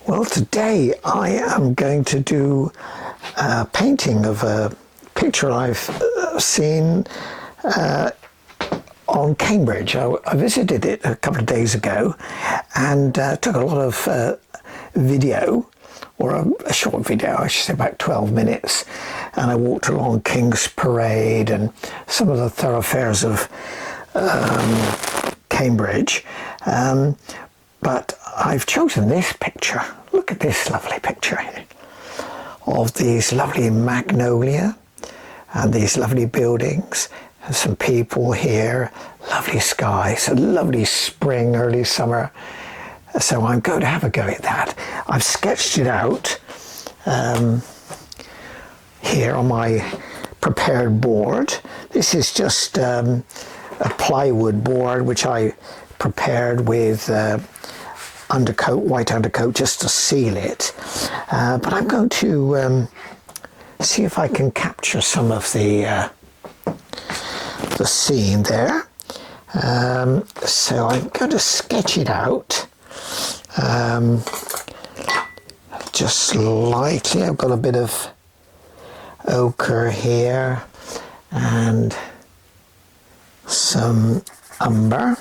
Well, today I am going to do a painting of a picture I've seen on Cambridge. I visited it a couple of days ago and took a lot of video, or a short video, I should say about 12 minutes. And I walked along King's Parade and some of the thoroughfares of Cambridge. But I've chosen this picture. Look at this lovely picture here of these lovely magnolia and these lovely buildings and some people here, lovely skies, a lovely spring, early summer. So I'm going to have a go at that. I've sketched it out here on my prepared board. This is just a plywood board which I prepared with undercoat, white undercoat, just to seal it. But I'm going to see if I can capture some of the scene there. So I'm going to sketch it out just slightly. I've got a bit of ochre here and some umber.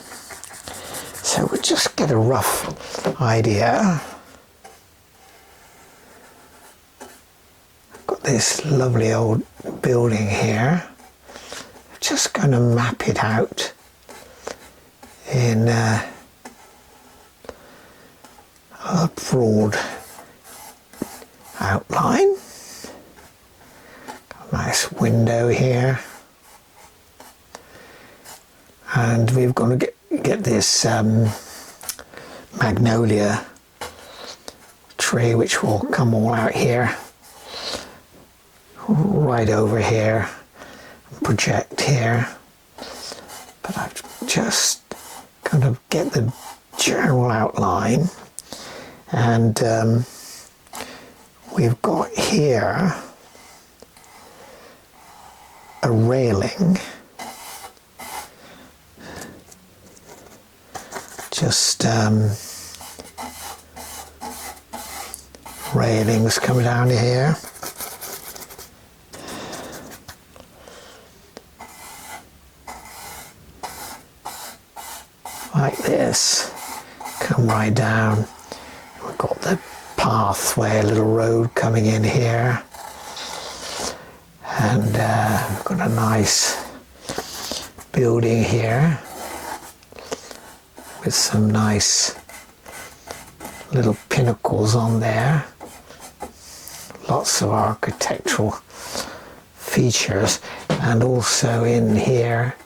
So we'll just get a rough idea. I've got this lovely old building here. I'm just going to map it out in a broad outline. Got a nice window here. And we've got to get this magnolia tree, which will come all out here, right over here, project here. But I've just got to get the general outline, and we've got here a railing, just railings coming down here. Like this, come right down. We've got the pathway, a little road coming in here. And we've got a nice building here with some nice little pinnacles on there. Lots of architectural features, and also in here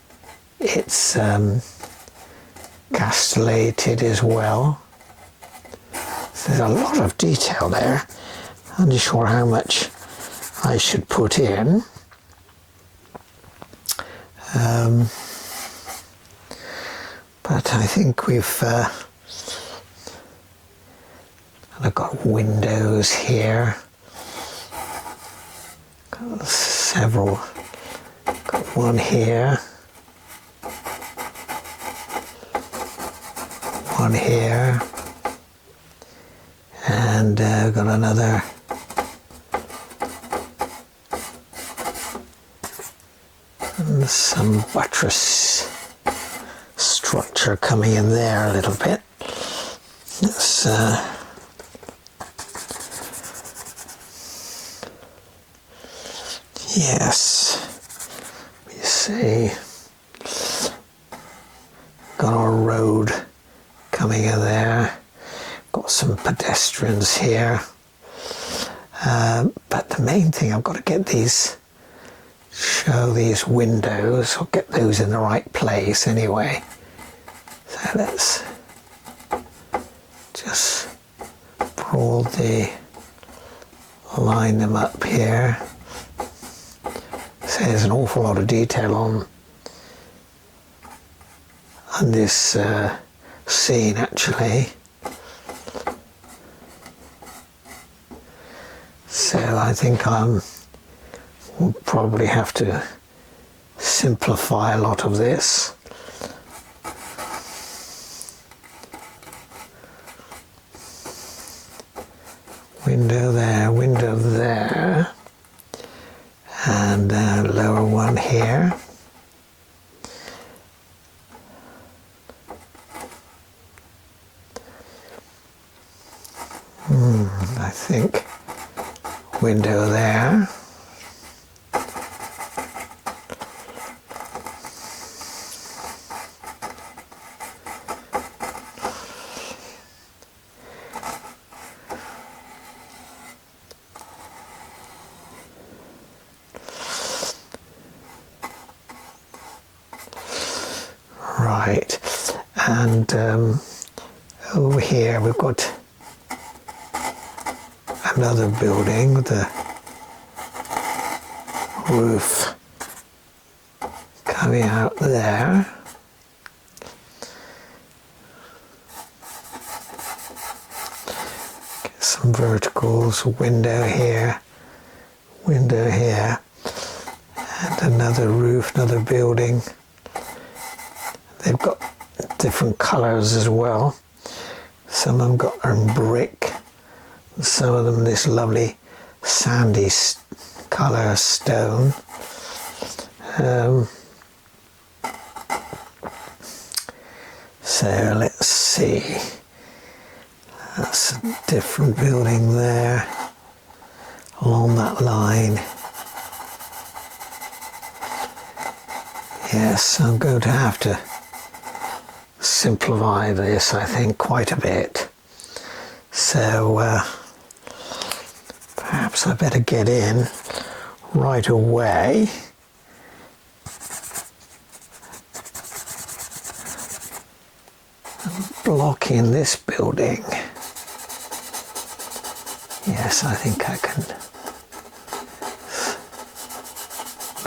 it's castellated as well. So there's a lot of detail there. I'm not sure how much I should put in. But I think we've I've got windows here, got several, got one here, one here, and got another and some buttress structure coming in there a little bit. It's yes, you see, got our road coming in there, got some pedestrians here, but the main thing, I've got to get these, show these windows, I'll get those in the right place anyway. So let's just broadly line them up here. So there's an awful lot of detail on this scene actually. So I think we'll probably have to simplify a lot of this. window there, and a lower one here. I think window there. Right, and over here we've got another building with a roof coming out there. Get some verticals, window here, and another roof, another building. They've got different colours as well. Some of them are in brick, some of them this lovely sandy colour stone. So let's see, that's a different building there along that line. Yes, I'm going to have to simplify this, I think, quite a bit. So perhaps I better get in right away. Blocking this building. Yes, I think I can.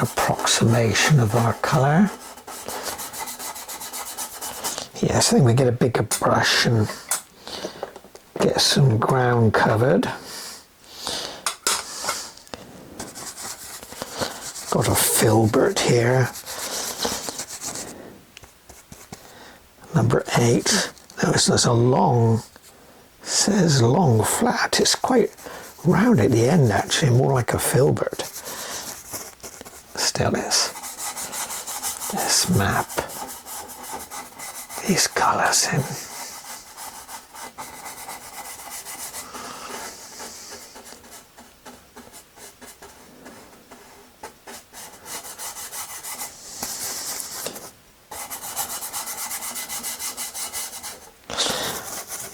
Approximation of our colour. Yes, I think we get a bigger brush and get some ground covered. Got a filbert here. Number 8. Notice there's a long, says long flat. It's quite round at the end actually, more like a filbert. Still is. Let's map these colours in.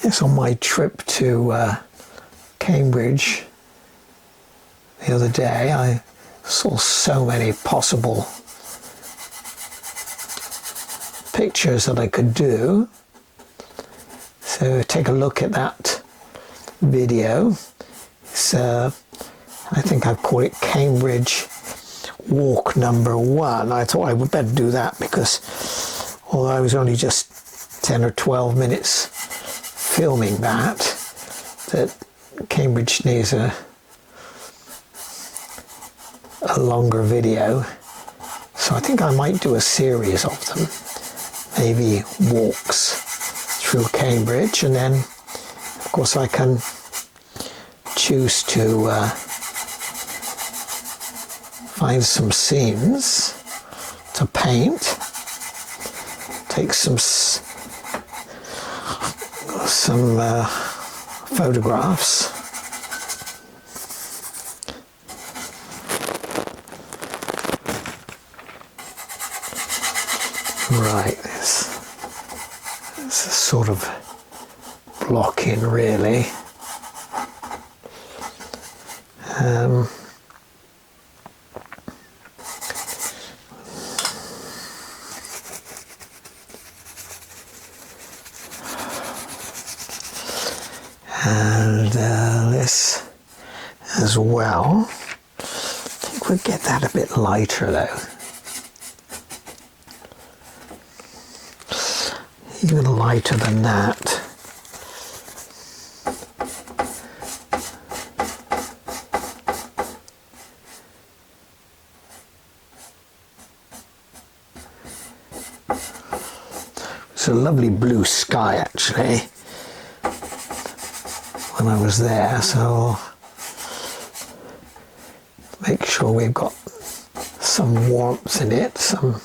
Yes, on my trip to Cambridge the other day, I saw so many possible pictures that I could do. So take a look at that video. It's, I think I've called it Cambridge Walk Number 1. I thought I would better do that because although I was only just 10 or 12 minutes filming that Cambridge needs a longer video. So I think I might do a series of them. Maybe walks through Cambridge, and then of course I can choose to find some scenes to paint, take some photographs. Right, it's a sort of blocking really. And this as well. I think we'll get that a bit lighter though. Even lighter than that. It's a lovely blue sky actually. when I was there, so make sure we've got some warmth in it, some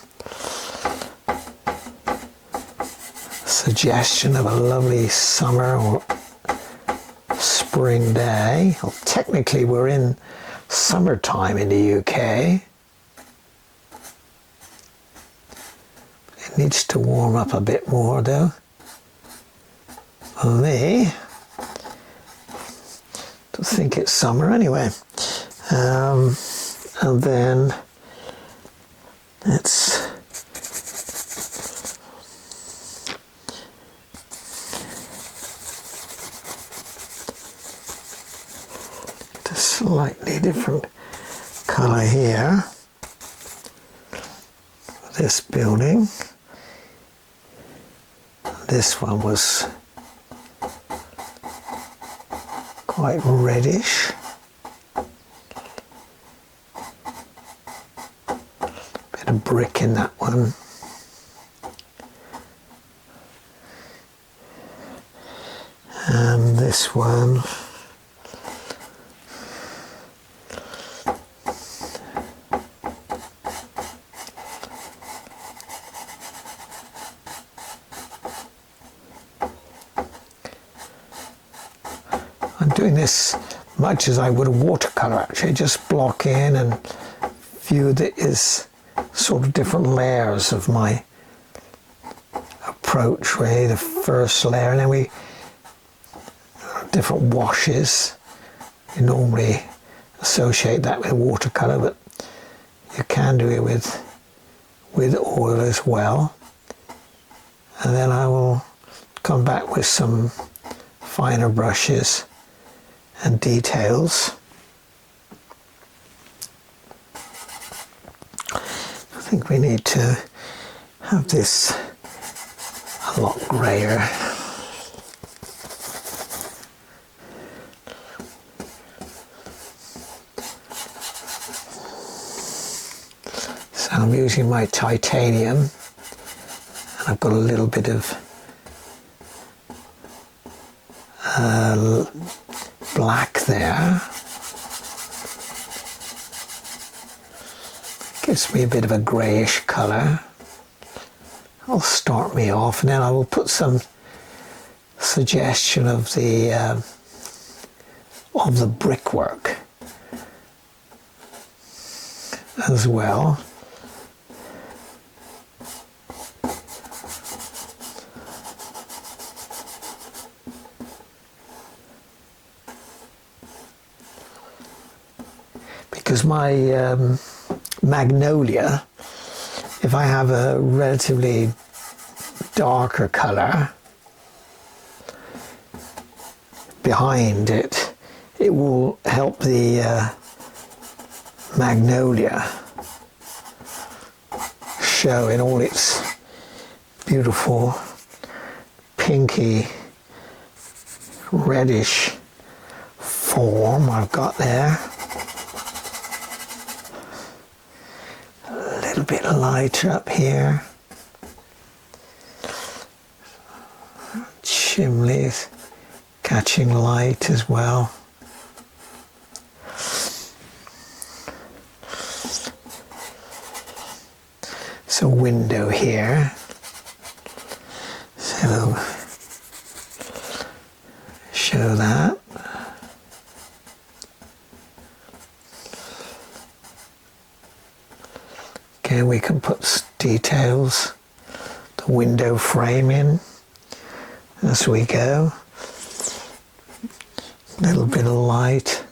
suggestion of a lovely summer or spring day. Well, technically we're in summertime in the UK. It needs to warm up a bit more though. For me, I think it's summer anyway. And then let's a slightly different colour here for this building. This one was quite reddish. Bit of brick in that one. And this one, I'm doing this much as I would a watercolour actually, just block in and view that is sort of different layers of my approach, really. The first layer, and then we different washes. You normally associate that with watercolour, but you can do it with oil as well. And then I will come back with some finer brushes and details. I think we need to have this a lot grayer. So I'm using my titanium, and I've got a little bit of black there. Gives me a bit of a greyish colour. I'll start me off, and then I will put some suggestion of the brickwork as well. Because my magnolia, if I have a relatively darker colour behind it, it will help the magnolia show in all its beautiful pinky reddish form I've got there. A little bit lighter up here. Chimneys catching light as well. It's a window here, so show that. Again, we can put details, the window frame in as we go. A little bit of light.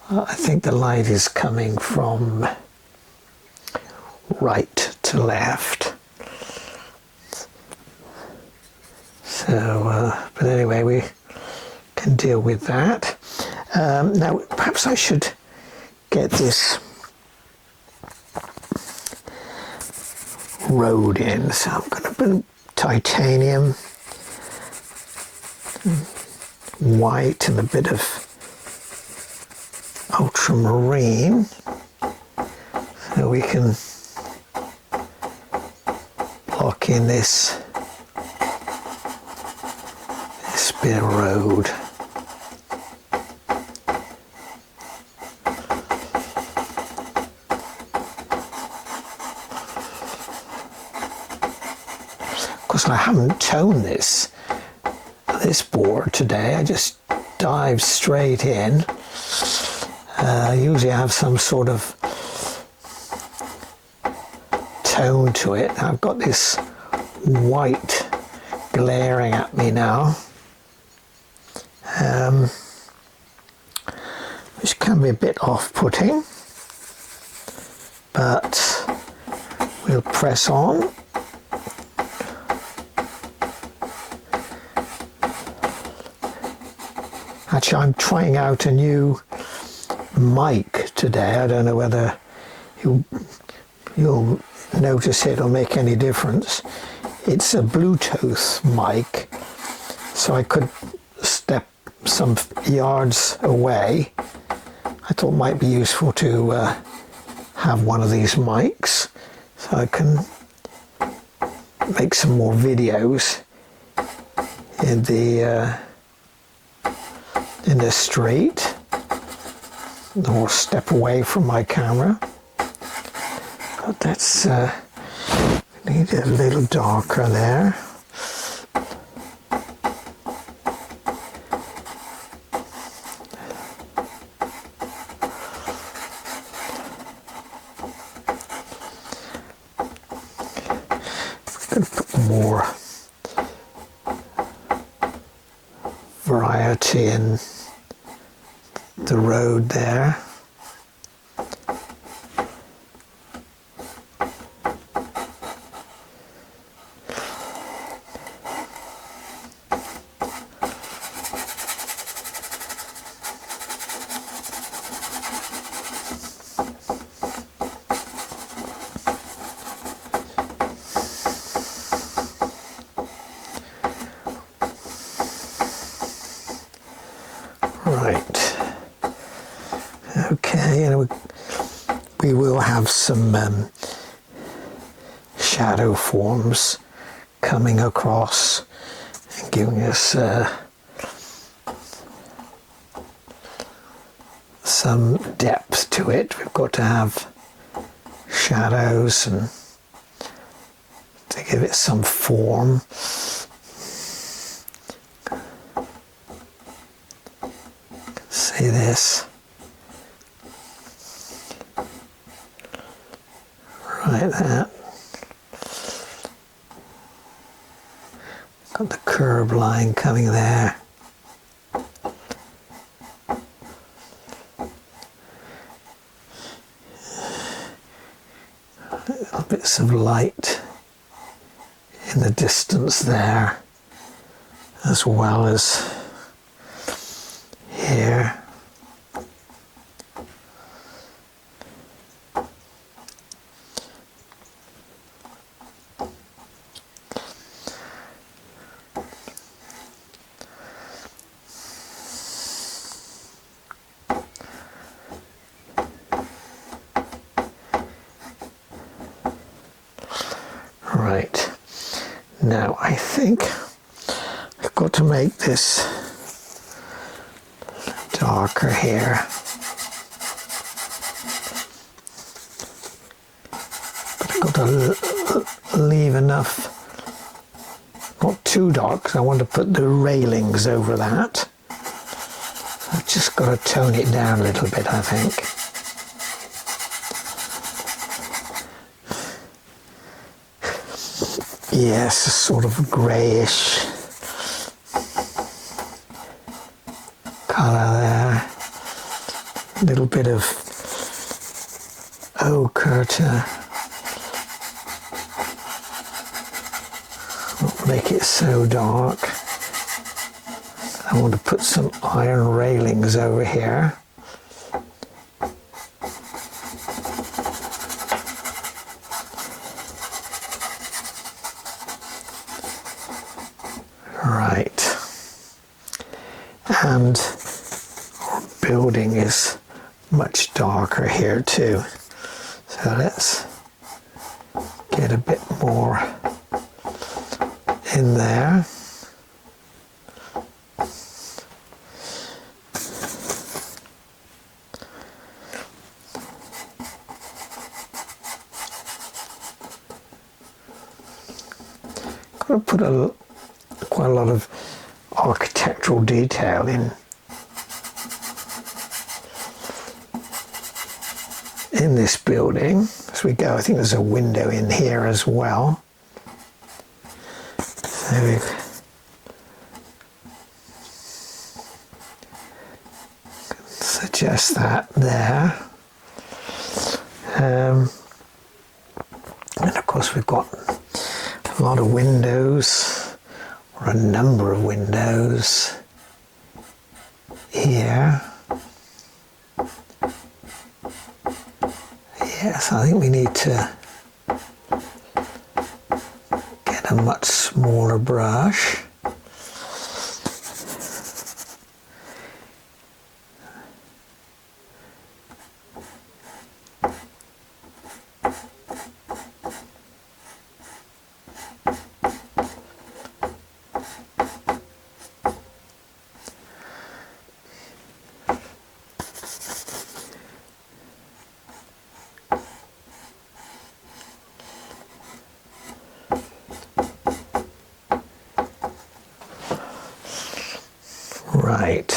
I think the light is coming from right to left. So, but anyway, we can deal with that. Now, perhaps I should get this road in. So I'm going to put titanium, white, and a bit of ultramarine, so we can block in this bit of road. Of course, I haven't toned this board today. I just dive straight in. Usually I have some sort of tone to it. I've got this white glaring at me now, which can be a bit off-putting, but we'll press on. Actually, I'm trying out a new mic today. I don't know whether you'll notice it or make any difference. It's a Bluetooth mic, so I could step some yards away. I thought it might be useful to have one of these mics, so I can make some more videos in the street, or step away from my camera. But that's need it a little darker there. Could put more variety in the road there. Right. Okay, and we will have some shadow forms coming across and giving us some depth to it. We've got to have shadows and to give it some form. See this? Right, that. Got the curb line coming there. Little bits of light in the distance there, as well as here. Right, now I think I've got to make this darker here. But I've got to leave enough, not too dark, because I want to put the railings over that. I've just got to tone it down a little bit, I think. Yes, a sort of greyish colour there. A little bit of ochre to not make it so dark. I want to put some iron railings over here. Right, and our building is much darker here too, so let's get a bit more in there. Got to put quite a lot of architectural detail in this building as we go. I think there's a window in here as well. So we suggest that there. And of course we've got a lot of windows, or a number of windows here. Yes, I think we need to get a much smaller brush. Right.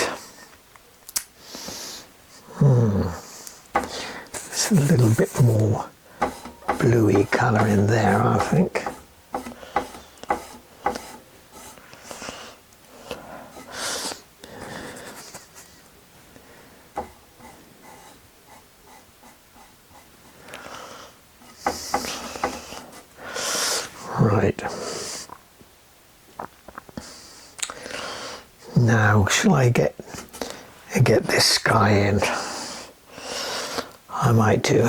There's a little bit more bluey colour in there, I think. Right. Now, shall I get this guy in? I might do.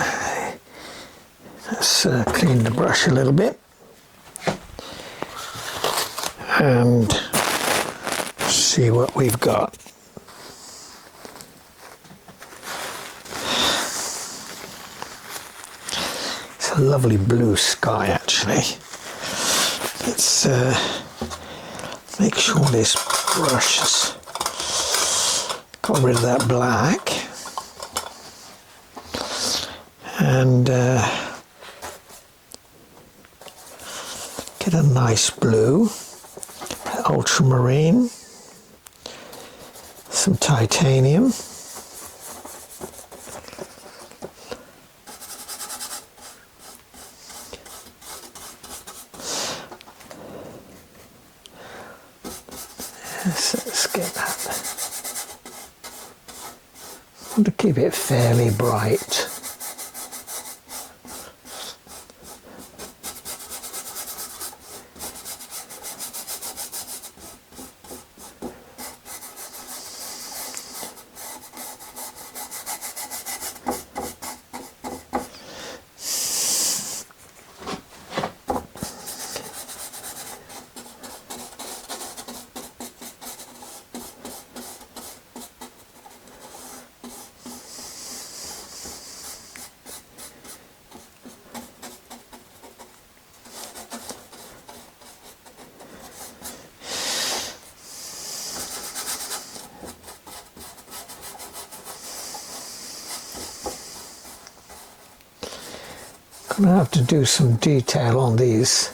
Let's clean the brush a little bit and see what we've got. It's a lovely blue sky, actually. Let's make sure this brush has got rid of that black, and get a nice blue, ultramarine, some titanium, let's get that. I want to keep it fairly bright. I'm going to have to do some detail on these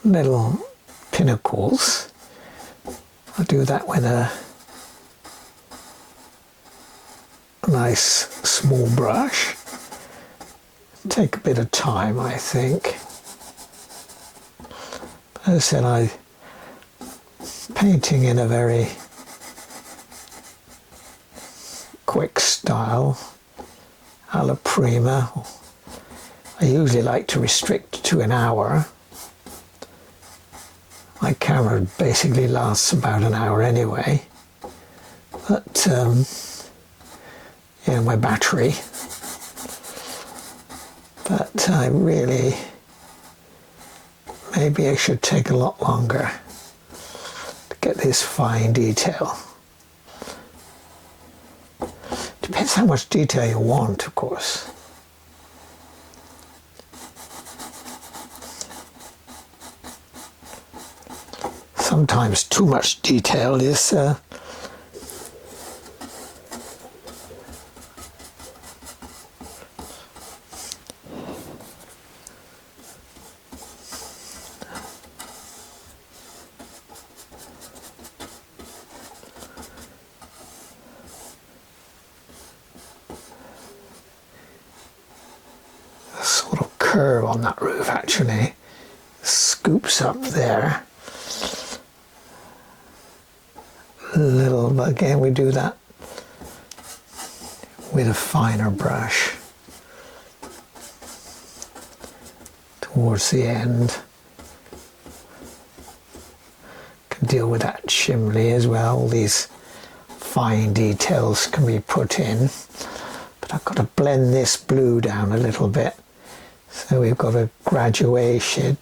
little pinnacles. I'll do that with a nice small brush. Take a bit of time, I think. As I said, I'm painting in a very quick style, alla prima. I usually like to restrict to an hour. My camera basically lasts about an hour anyway, but yeah, my battery. But I really, maybe I should take a lot longer to get this fine detail. Depends how much detail you want, of course. Sometimes too much detail is curve on that roof actually. Scoops up there. Little, but again we do that with a finer brush towards the end. Can deal with that chimney as well. All these fine details can be put in, but I've got to blend this blue down a little bit, so we've got a graduation.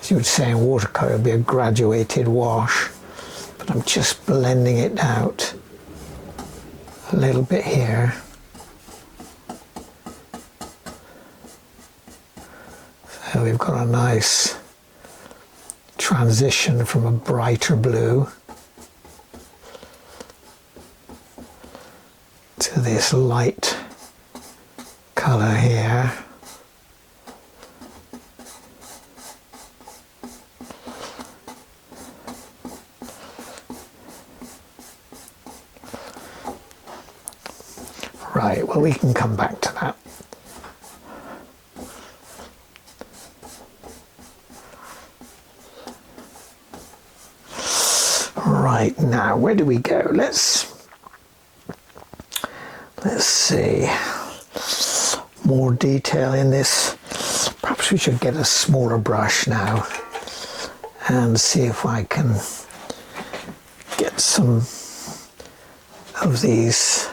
As you would say in watercolour, it would be a graduated wash, but I'm just blending it out a little bit here. So we've got a nice transition from a brighter blue to this light colour here. Right, well we can come back to that. Right, now where do we go? Let's see. More detail in this. Perhaps we should get a smaller brush now and see if I can get some of these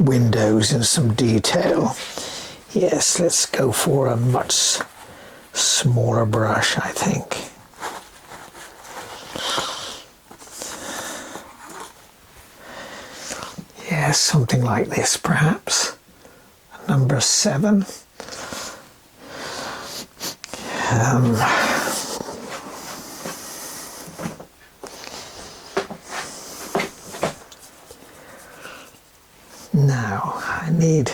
windows in some detail. Yes, let's go for a much smaller brush, I think. Yes, something like this perhaps. Number 7. Now I need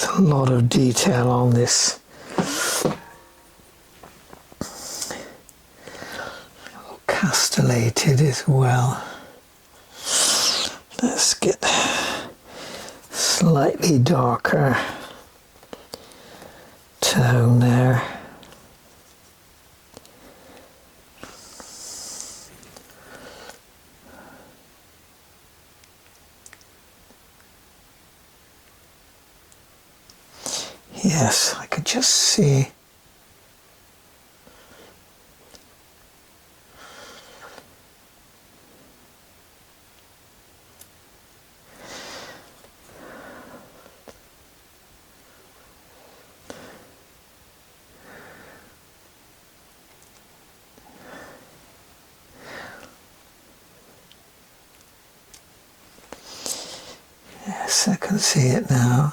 a lot of detail on this. Castellated as well. Let's get slightly darker tone there. Yes, I could just see yes, I can see it now.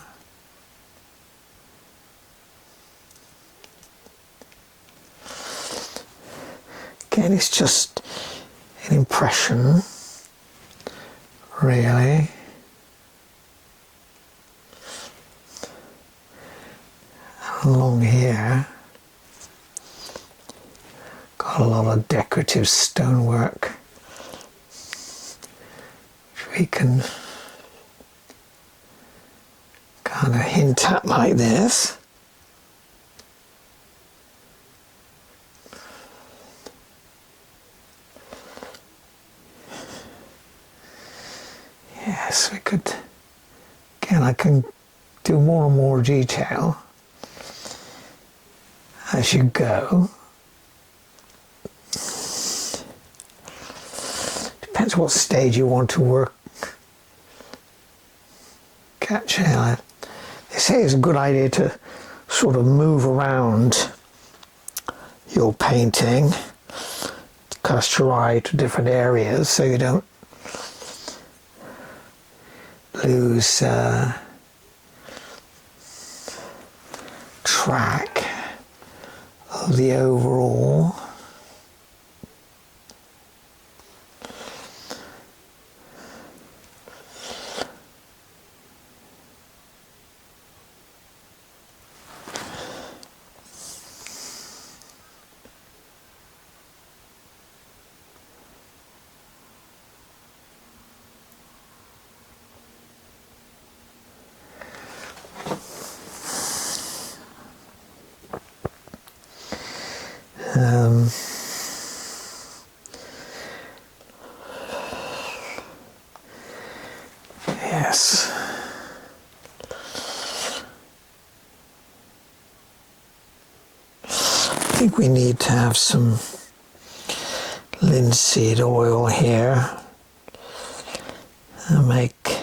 Again, it's just an impression, really. Along here, got a lot of decorative stonework, which we can kind of hint at like this. Yes, we could, again, I can do more and more detail as you go. Depends what stage you want to work. They say it's a good idea to sort of move around your painting, cast your eye to different areas so you don't lose track of the overall. think we need to have some linseed oil here and make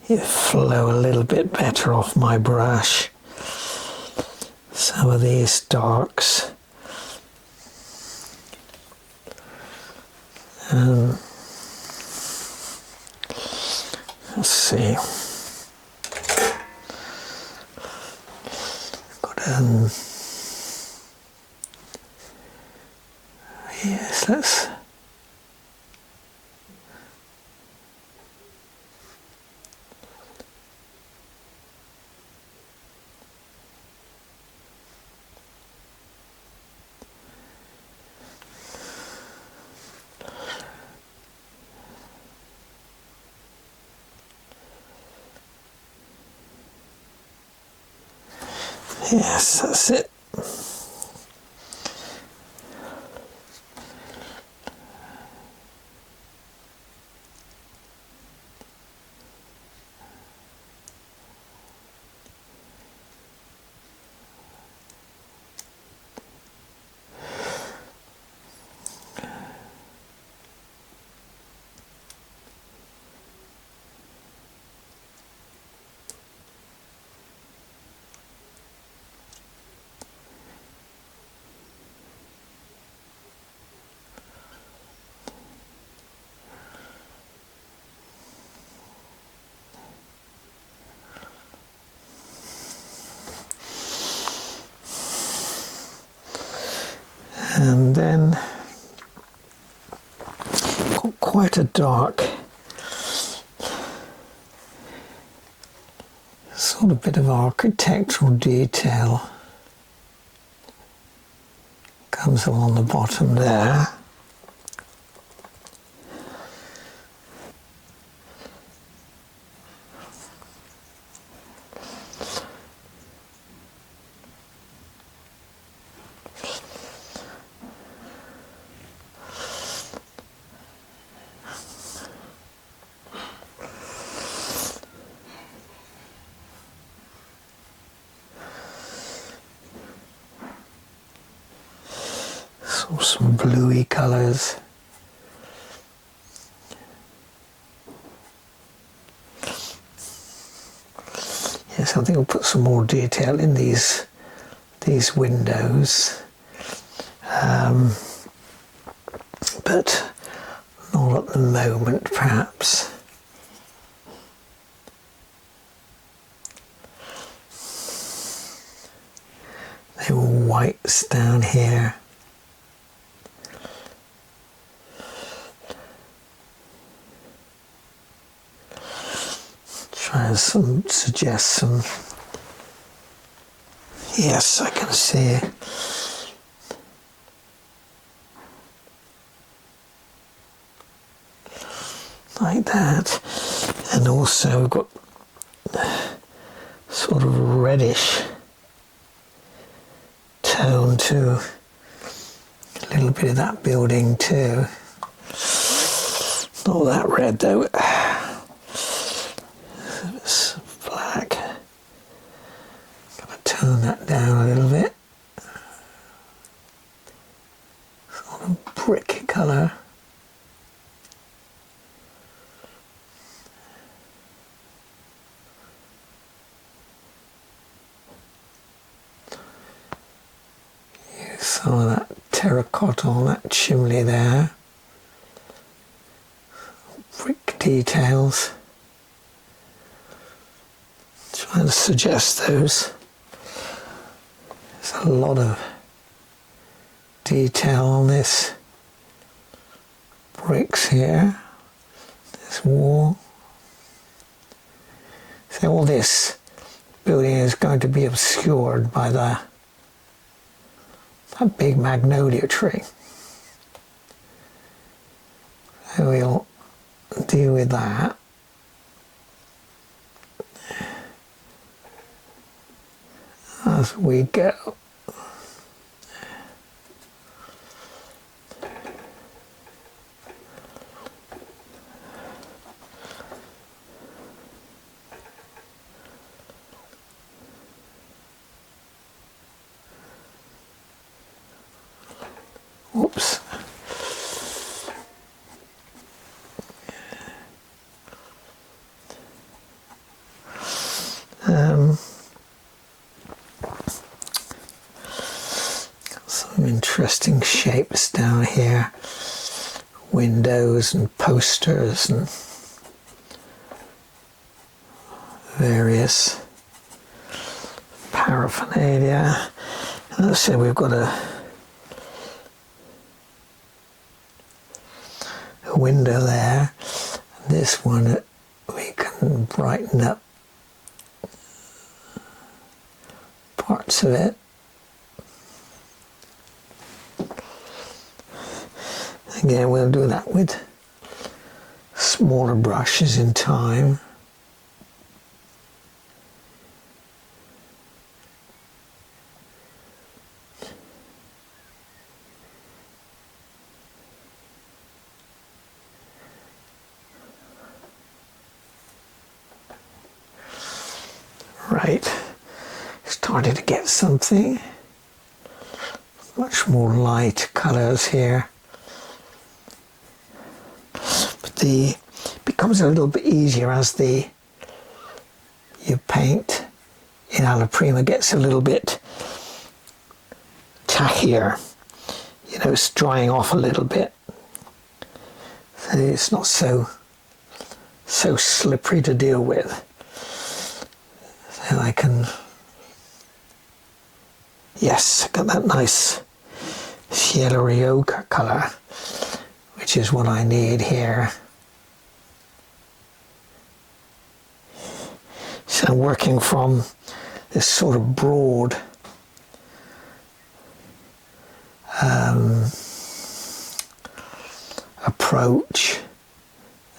it flow a little bit better off my brush. Some of these darks. Let's see. Got yes, let's. Yes, that's it. And then got quite a dark sort of bit of architectural detail comes along the bottom there. Some bluey colours. Yes, I think I'll put some more detail in these windows, but not at the moment, perhaps. They were whites down here. Try and suggest some. Yes, I can see it. Like that. And also we've got sort of reddish tone to a little bit of that building too. Not that red though. It's black. Gotta tone that down a little bit. Sort of brick colour. Use some of that terracotta on that chimney there. Brick details. Trying to suggest those. There's a lot of detail on this bricks here, this wall. So all this building is going to be obscured by that big magnolia tree. So we'll deal with that. As we go. interesting shapes down here, windows and posters and various paraphernalia. And let's say we've got a window there. This one we can brighten up parts of it. Again, we'll do that with smaller brushes in time. Right, started to get something. Much more light colours here. But the becomes a little bit easier as you paint in Alla Prima, gets a little bit tackier. You know, it's drying off a little bit. So it's not so slippery to deal with. So I can, yes, got that nice yellowy ochre colour, which is what I need here. So I'm working from this sort of broad approach,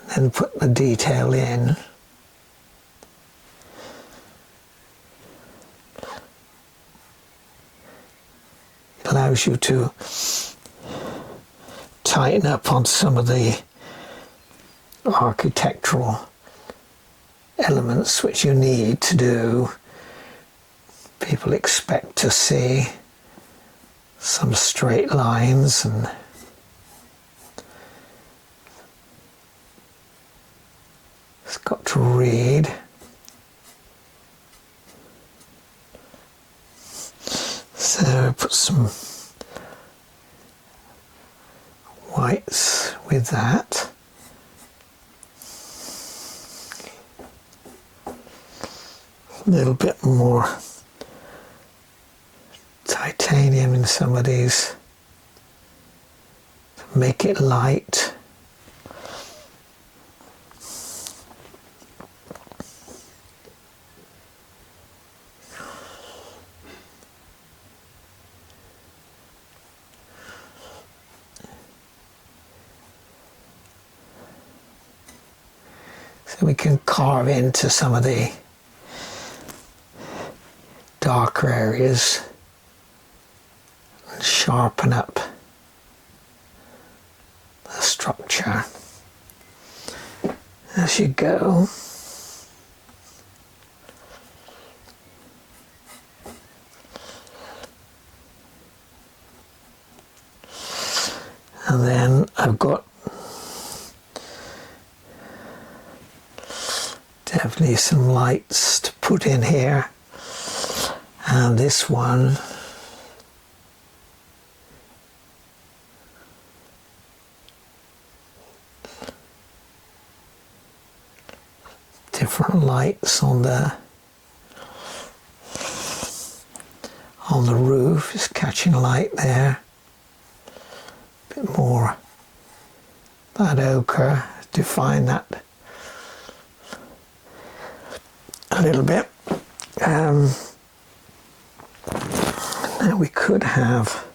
and then put the detail in. It allows you to tighten up on some of the architectural elements which you need to do. People expect to see some straight lines, and it's got to read. So put some whites with that. A little bit more titanium in some of these to make it light. So we can carve into some of the darker areas and sharpen up the structure as you go. And then I've got definitely some lights to put in here, and this one different lights on the roof, just catching light there. A bit more that ochre, define that a little bit. Now we could have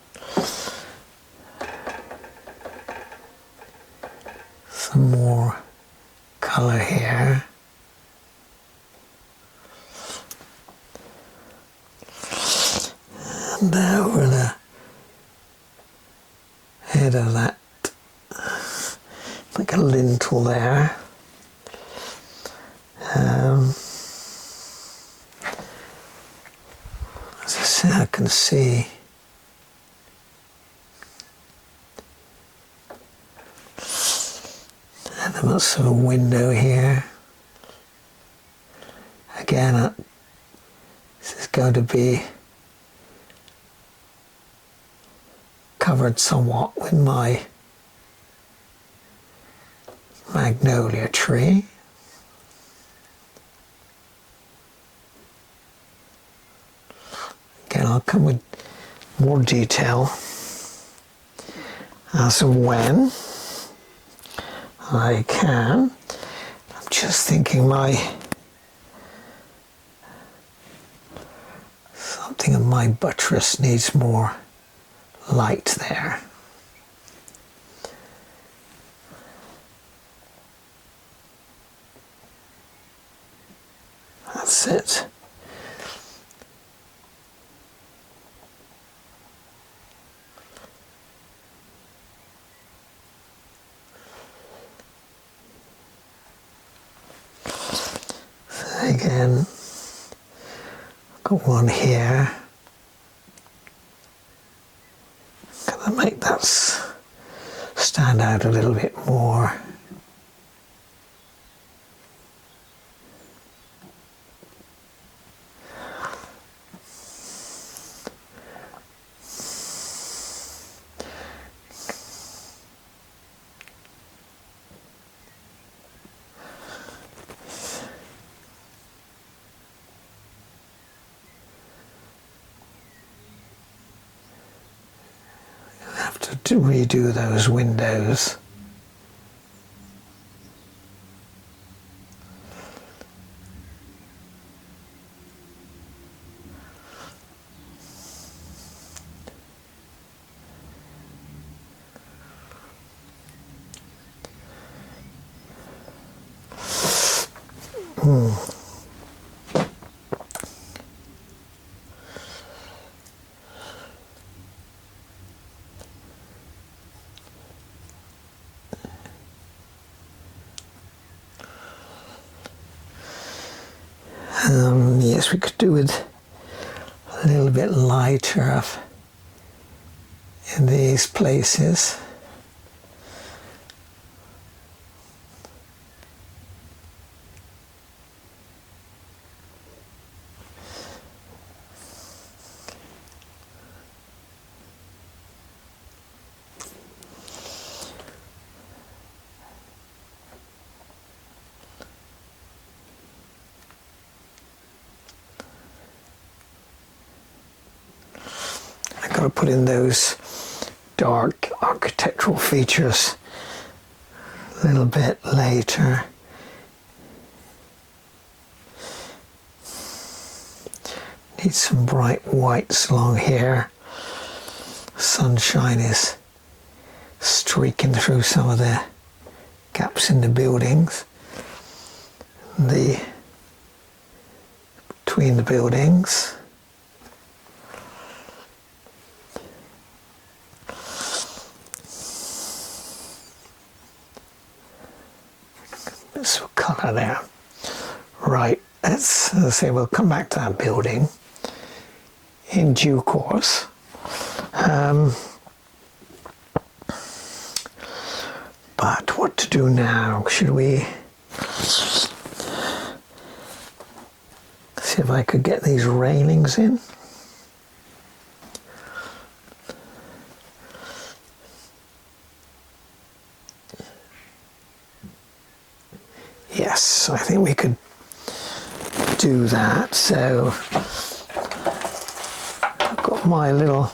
some more colour here. And over the head of that, like a lintel there. As I say, I can see elements of a window here. Again, this is going to be covered somewhat with my magnolia tree. Again, I'll come with more detail as and when I can. I'm just thinking something of my buttress needs more light there. That's it. Again, got one here. Gonna make that stand out a little bit more. To redo those windows. Yes, we could do with a little bit lighter in these places. Got to put in those dark architectural features a little bit later. Need some bright whites along here. Sunshine is streaking through some of the gaps in the buildings. Between the buildings. Bits of colour there. Right, let's say we'll come back to that building in due course. But what to do now? Should we see if I could get these railings in? Yes, I think we could do that. So I've got my little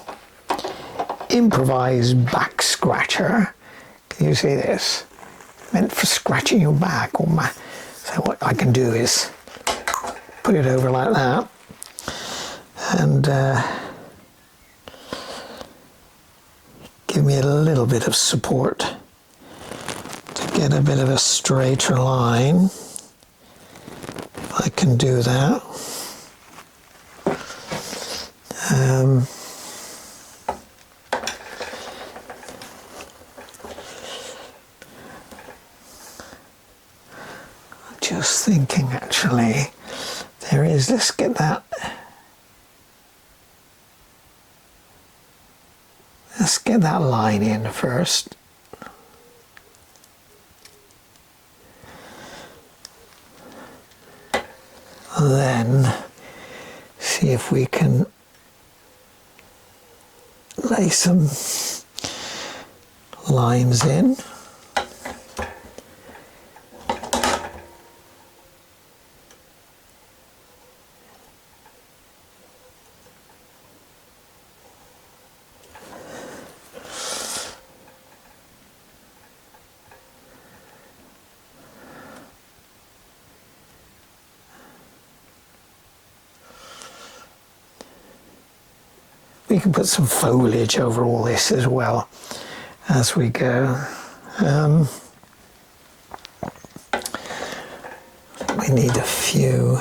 improvised back scratcher. Can you see this? Meant for scratching your back. So what I can do is put it over like that and give me a little bit of support to get a bit of a straighter line. I can do that. Just thinking, actually, there is, let's get that, line in first. Then see if we can lay some lines in. We can put some foliage over all this as well as we go. We need a few.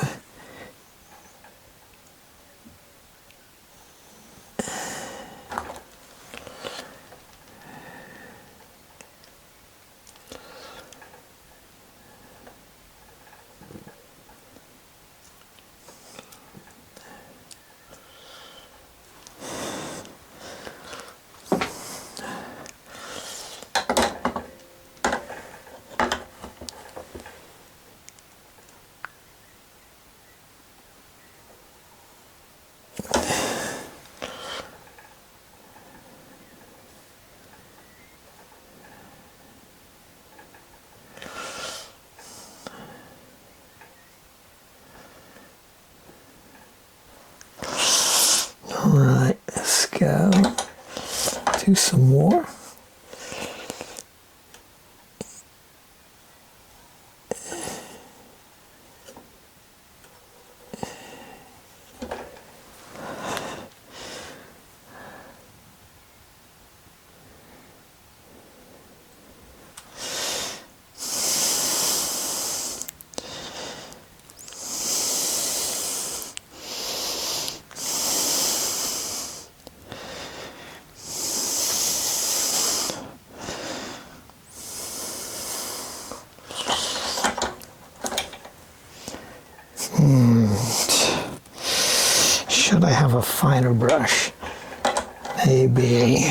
Alright, let's go do some more. Should I have a finer brush? Maybe.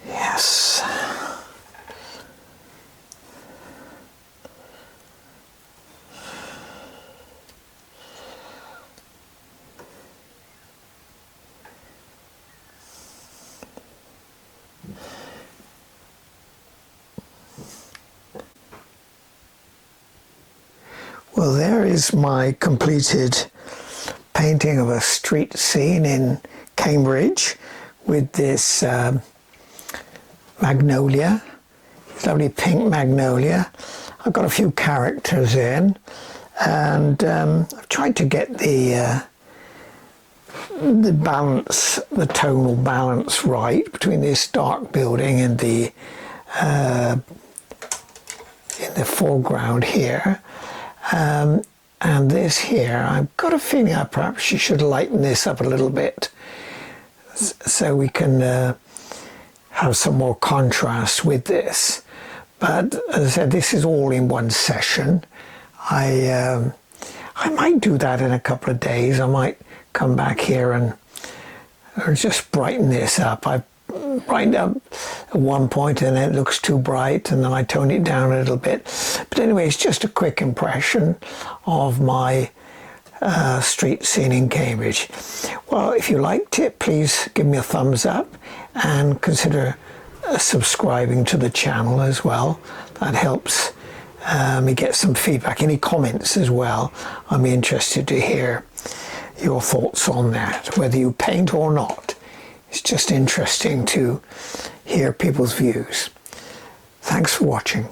Yes. Well, there is my completed painting of a street scene in Cambridge with this magnolia, lovely pink magnolia. I've got a few characters in, and I've tried to get the balance, the tonal balance right between this dark building and the in the foreground here. And this here, I've got a feeling I perhaps should lighten this up a little bit so we can have some more contrast with this. But as I said, this is all in one session. I might do that in a couple of days. I might come back here and just brighten this up. I brightened up at one point and then it looks too bright, and then I tone it down a little bit. But anyway, it's just a quick impression of my street scene in Cambridge. Well, if you liked it, please give me a thumbs up and consider subscribing to the channel as well. That helps me get some feedback. Any comments as well, I'm interested to hear your thoughts on that, whether you paint or not. It's just interesting to hear people's views. Thanks for watching.